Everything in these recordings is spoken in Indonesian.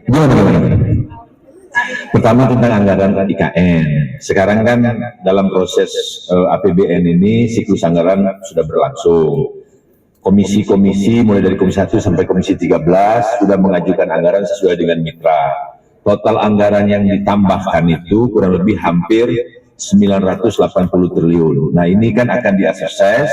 Gimana? Pertama tentang anggaran IKN. Sekarang kan dalam proses APBN ini siklus anggaran sudah berlangsung. Komisi-komisi mulai dari Komisi 1 sampai Komisi 13 sudah mengajukan anggaran sesuai dengan mitra. Total anggaran yang ditambahkan itu kurang lebih hampir 980 triliun. Nah ini kan akan diakses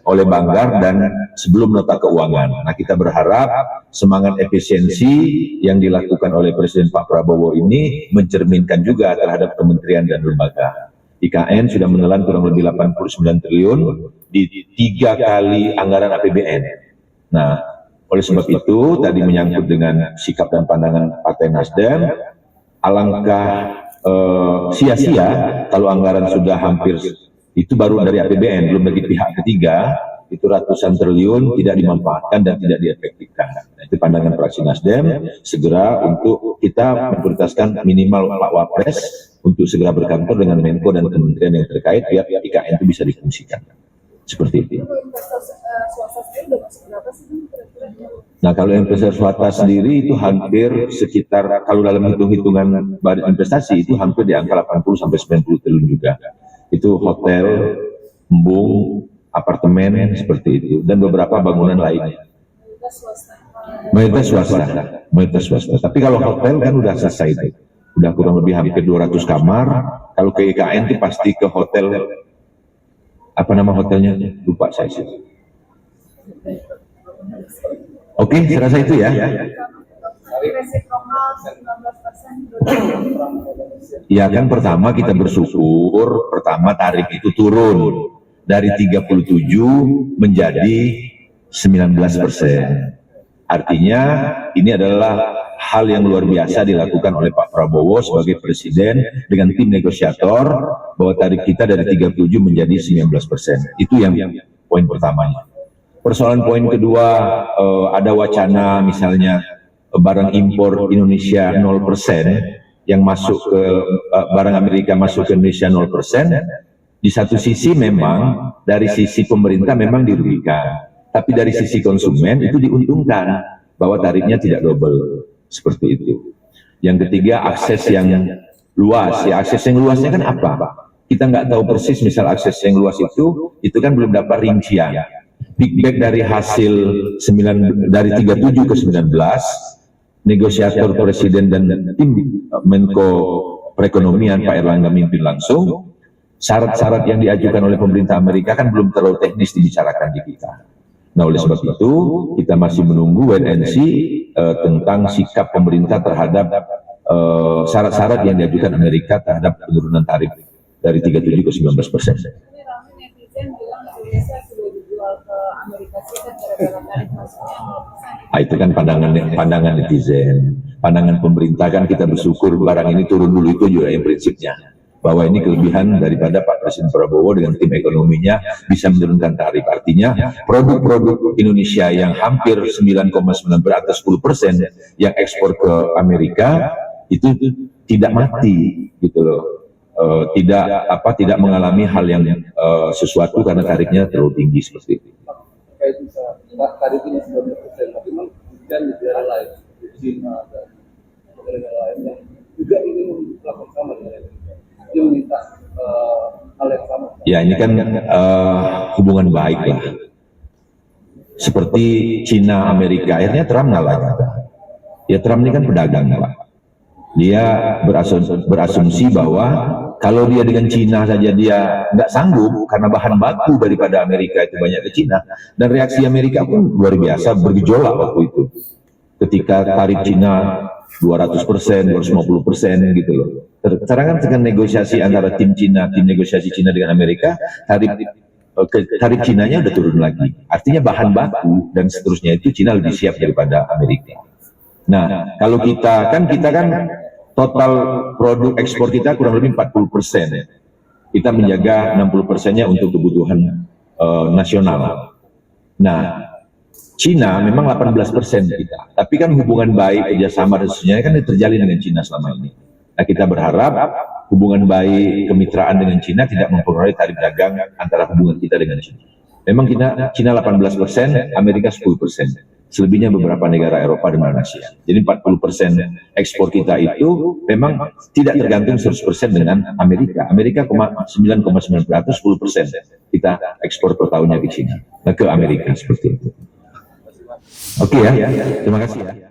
oleh Banggar dan sebelum nota keuangan. Nah kita berharap semangat efisiensi yang dilakukan oleh Presiden Pak Prabowo ini mencerminkan juga terhadap kementerian dan lembaga. IKN sudah menelan kurang lebih 89 triliun di 3 kali anggaran APBN. Nah oleh sebab itu tadi menyangkut dengan sikap dan pandangan Partai Nasdem, alangkah sia-sia kalau anggaran sudah hampir itu baru dari APBN, belum lagi pihak ketiga, itu ratusan triliun tidak dimanfaatkan dan tidak diefektifkan. Nah, itu pandangan fraksi Nasdem, segera untuk kita memprioritaskan minimal Pak Wapres untuk segera berkantor dengan Menko dan kementerian yang terkait, biar IKN itu bisa difungsikan. Seperti itu. Nah kalau investor swasta sendiri itu hampir sekitar, kalau dalam hitung-hitungan badan investasi itu hampir di angka 80-90 triliun juga. Itu hotel, embung, apartemen seperti itu dan beberapa bangunan lainnya. Mayoritas swasta. Tapi kalau hotel kan udah selesai itu, udah kurang lebih hampir 200 kamar. Kalau ke IKN itu pasti ke hotel, apa nama hotelnya? Lupa saya sih. Oke, saya rasa itu ya. Ya kan pertama kita bersyukur, pertama tarif itu turun dari 37 menjadi 19%. Artinya ini adalah hal yang luar biasa dilakukan oleh Pak Prabowo sebagai presiden dengan tim negosiator bahwa tarif kita dari 37 menjadi 19%. Itu yang poin pertamanya. Persoalan poin kedua, ada wacana misalnya barang impor Indonesia 0% yang masuk ke barang Amerika masuk ke Indonesia 0%. Di satu sisi memang dari sisi pemerintah memang dirugikan, tapi dari sisi konsumen itu diuntungkan bahwa tarifnya tidak double seperti itu. Yang ketiga, akses yang luas. Ya, akses yang luasnya kan apa? Kita nggak tahu persis. Misal akses yang luas itu kan belum dapat rincian. Feedback dari hasil dari 37 ke 19, negosiator presiden dan tim Menko Perekonomian Pak Erlangga mimpin langsung. Syarat-syarat yang diajukan oleh pemerintah Amerika kan belum terlalu teknis dibicarakan di kita. Nah oleh sebab itu kita masih menunggu wait and see tentang sikap pemerintah terhadap syarat-syarat yang diajukan Amerika terhadap penurunan tarif dari 37 ke 19%. Itu kan pandangan netizen. Pandangan pemerintah kan kita bersyukur barang ini turun dulu, itu juga yang prinsipnya. Bahwa ini kelebihan daripada Pak Presiden Prabowo dengan tim ekonominya bisa menurunkan tarif. Artinya produk-produk Indonesia yang hampir 9,9 atau 10% yang ekspor ke Amerika itu tidak mati gitu loh. Tidak mengalami hal yang sesuatu karena tarifnya terlalu tinggi seperti itu. Tarif ini 19%, tapi memang dan negara lain, China dan negara lain yang juga ingin melakukan sama dengan Indonesia. Dia meminta hal yang sama. Ya ini kan hubungan baik lah. Seperti China, Amerika, akhirnya Trump ngalah. Ya Trump ini kan pedagang lah. Dia berasumsi bahwa kalau dia dengan Cina saja dia nggak sanggup karena bahan baku daripada Amerika itu banyak ke Cina, dan reaksi Amerika pun luar biasa bergejolak waktu itu ketika tarif Cina 200%, 250% gitu loh. Sekarang kan dengan negosiasi antara tim negosiasi Cina dengan Amerika, tarif Cinanya udah turun lagi. Artinya bahan baku dan seterusnya itu Cina lebih siap daripada Amerika. Nah kalau kita kan total produk ekspor kita kurang lebih 40%. Kita menjaga 60%-nya untuk kebutuhan nasional. Nah, Cina memang 18% kita. Tapi kan hubungan baik, kerjasama dan sebagainya kan terjalin dengan Cina selama ini. Nah, kita berharap hubungan baik, kemitraan dengan Cina tidak mempengaruhi tarif dagang antara hubungan kita dengan Cina. Memang Cina 18%, Amerika 10%. selebihnya beberapa negara Eropa dan Malaysia. Jadi 40% ekspor kita itu memang tidak tergantung 100% dengan Amerika. Amerika 9,9%, 10% kita ekspor per tahunnya ke China, ke Amerika seperti itu. Oke ya, terima kasih ya.